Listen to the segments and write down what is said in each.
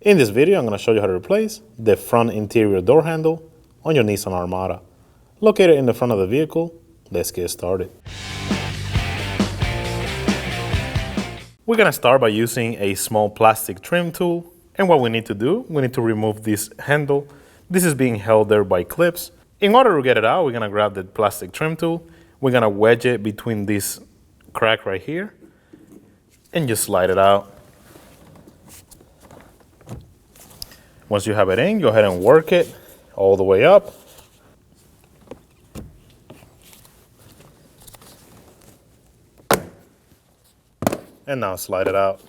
In this video, I'm going to show you how to replace the front interior door handle on your Nissan Armada. Located in the front of the vehicle, let's get started. We're going to start by using a small plastic trim tool. And what we need to do, we need to remove this handle. This is being held there by clips. In order to get it out, we're going to grab the plastic trim tool. We're going to wedge it between this crack right here and just slide it out. Once you have it in, go ahead and work it all the way up. And now slide it out.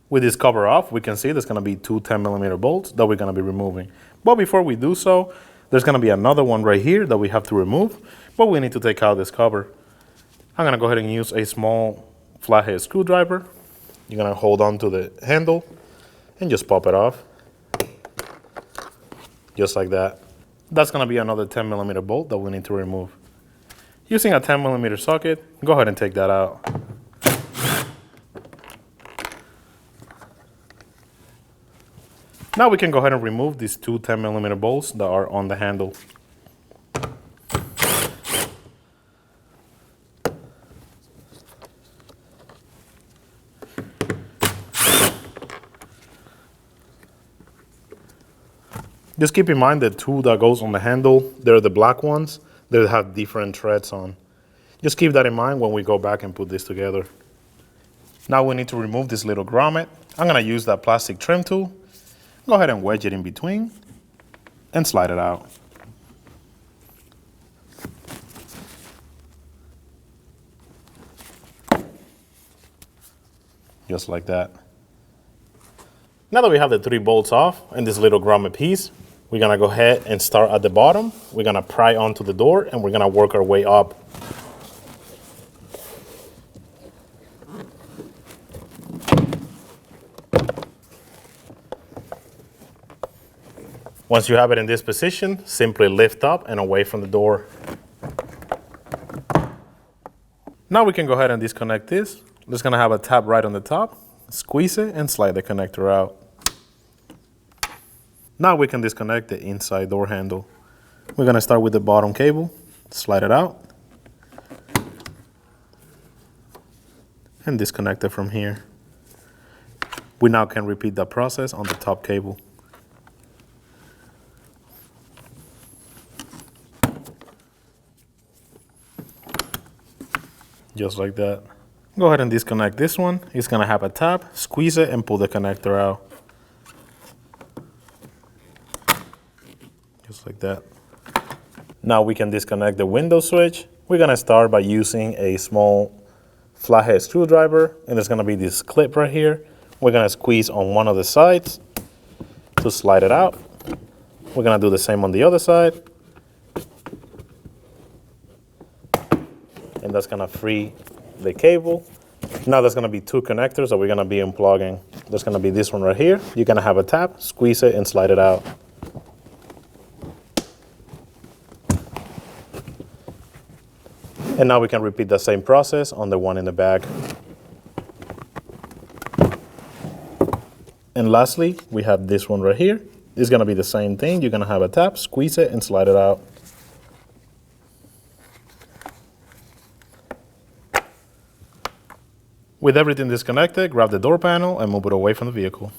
With this cover off, we can see there's going to be two 10mm bolts that we're going to be removing. But before we do so, there's going to be another one right here that we have to remove, but we need to take out this cover. I'm going to go ahead and use a small flathead screwdriver. You're going to hold on to the handle and just pop it off. Just like that. That's going to be another 10mm bolt that we need to remove. Using a 10mm socket, go ahead and take that out. Now we can go ahead and remove these two 10mm bolts that are on the handle. Just keep in mind the two that goes on the handle, they're the black ones. They have different threads on. Just keep that in mind when we go back and put this together. Now we need to remove this little grommet. I'm going to use that plastic trim tool. Go ahead and wedge it in between and slide it out. Just like that. Now that we have the three bolts off and this little grommet piece, we're going to go ahead and start at the bottom. We're going to pry onto the door and we're going to work our way up. Once you have it in this position, simply lift up and away from the door. Now we can go ahead and disconnect this. Just going to have a tab right on the top, squeeze it and slide the connector out. Now we can disconnect the inside door handle. We're going to start with the bottom cable, slide it out, and disconnect it from here. We now can repeat that process on the top cable. Just like that. Go ahead and disconnect this one. It's going to have a tab, squeeze it and pull the connector out. Just like that. Now we can disconnect the window switch. We're going to start by using a small flathead screwdriver, and there's going to be this clip right here. We're going to squeeze on one of the sides to slide it out. We're going to do the same on the other side. And that's going to free the cable. Now there's going to be two connectors that we're going to be unplugging. There's going to be this one right here. You're going to have a tap, squeeze it and slide it out. And now we can repeat the same process on the one in the back. And lastly, we have this one right here. It's going to be the same thing. You're going to have a tap, squeeze it and slide it out. With everything disconnected, grab the door panel and move it away from the vehicle.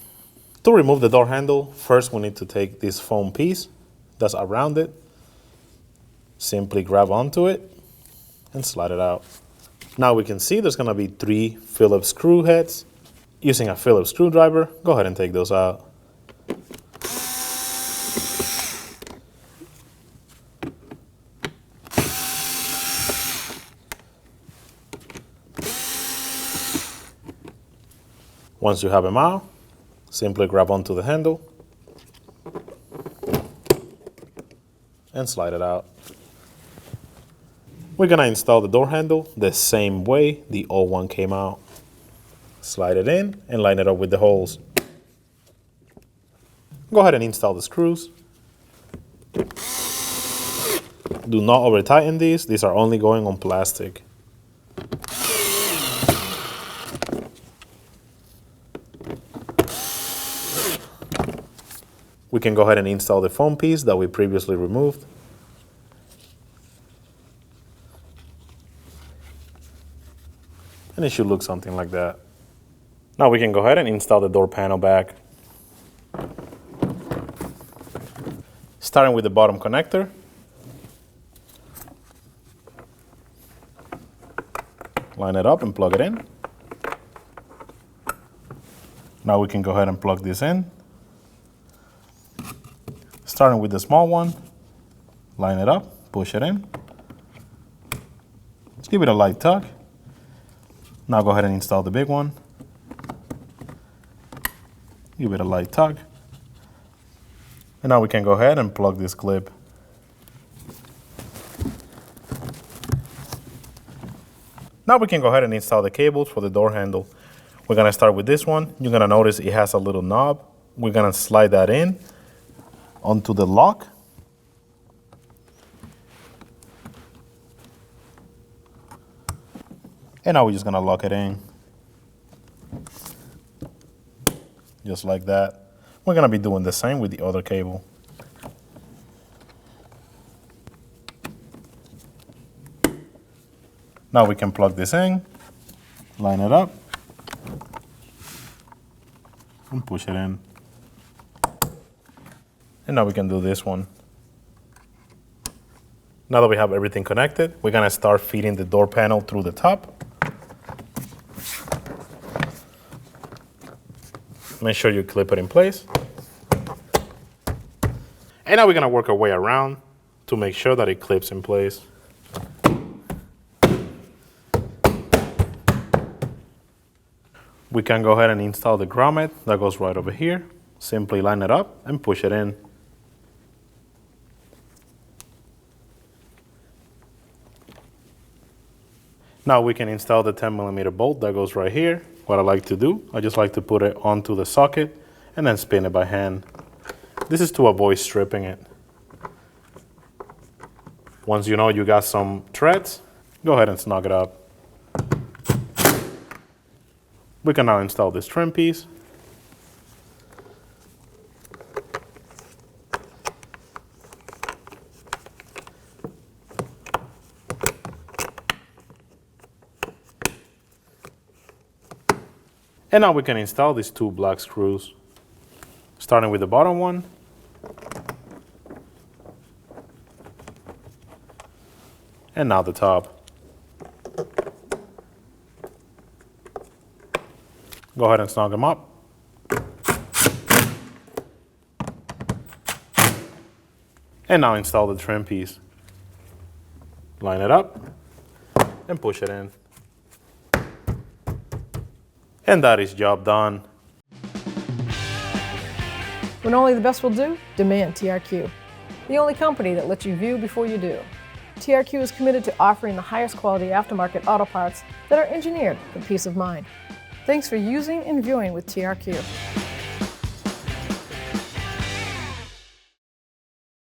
To remove the door handle, first we need to take this foam piece that's around it. Simply grab onto it and slide it out. Now we can see there's going to be three Phillips screw heads. Using a Phillips screwdriver, go ahead and take those out. Once you have them out, simply grab onto the handle and slide it out. We're going to install the door handle the same way the old one came out. Slide it in and line it up with the holes. Go ahead and install the screws. Do not over tighten these. These are only going on plastic. We can go ahead and install the foam piece that we previously removed. And it should look something like that. Now we can go ahead and install the door panel back. Starting with the bottom connector. Line it up and plug it in. Now we can go ahead and plug this in. Starting with the small one, line it up, push it in. Let's give it a light tug. Now go ahead and install the big one. Give it a light tug. And now we can go ahead and plug this clip. Now we can go ahead and install the cables for the door handle. We're gonna start with this one. You're gonna notice it has a little knob. We're gonna slide that in onto the lock. And now we're just gonna lock it in. Just like that. We're gonna be doing the same with the other cable. Now we can plug this in, line it up, and push it in. And now we can do this one. Now that we have everything connected, we're gonna start feeding the door panel through the top. Make sure you clip it in place. And now we're gonna work our way around to make sure that it clips in place. We can go ahead and install the grommet that goes right over here. Simply line it up and push it in. Now we can install the 10mm bolt that goes right here. What I like to do, I just like to put it onto the socket and then spin it by hand. This is to avoid stripping it. Once you know you got some threads, go ahead and snug it up. We can now install this trim piece. And now we can install these two black screws, starting with the bottom one. And now the top. Go ahead and snug them up. And now install the trim piece. Line it up and push it in. And that is job done. When only the best will do, demand TRQ. The only company that lets you view before you do. TRQ is committed to offering the highest quality aftermarket auto parts that are engineered for peace of mind. Thanks for using and viewing with TRQ.